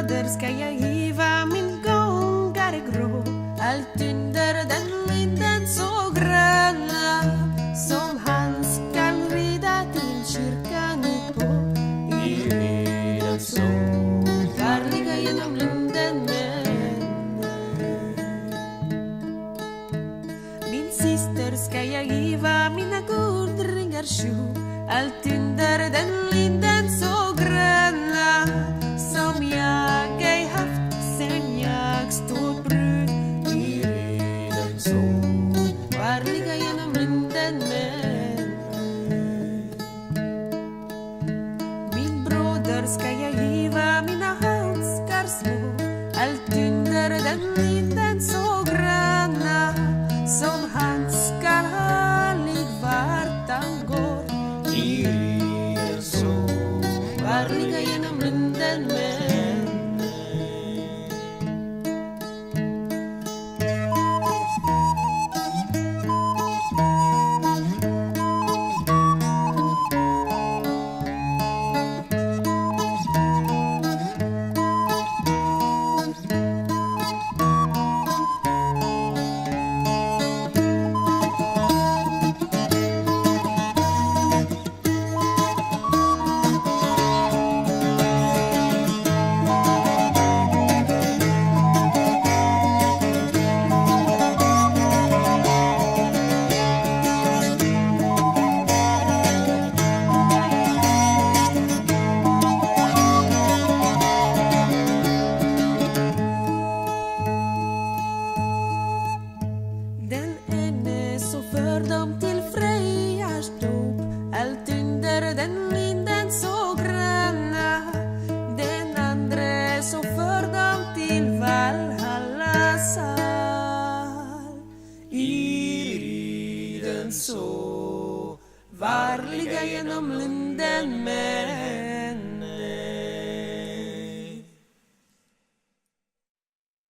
broder ska jag giva min gångare grå. Allt under den linden så gröna, som han skall rida till kyrkan ut på. I riden så farliga genom linden med. Min syster ska jag giva mina guldringar 7. Allt under den linden så gröna, som jag ej haft sen jag stod brud. I riden så farliga genom linden med. Min broder ska jag giva mina handskar små. Allt under den linden så gröna, som han skall härlig vart han går. I riden så farliga genom linden med. Den ene så för dem till Frejas dop. Allt under den linden så gröna. Den andre så för dem till Valhalla sal. I riden så varliga genom linden med.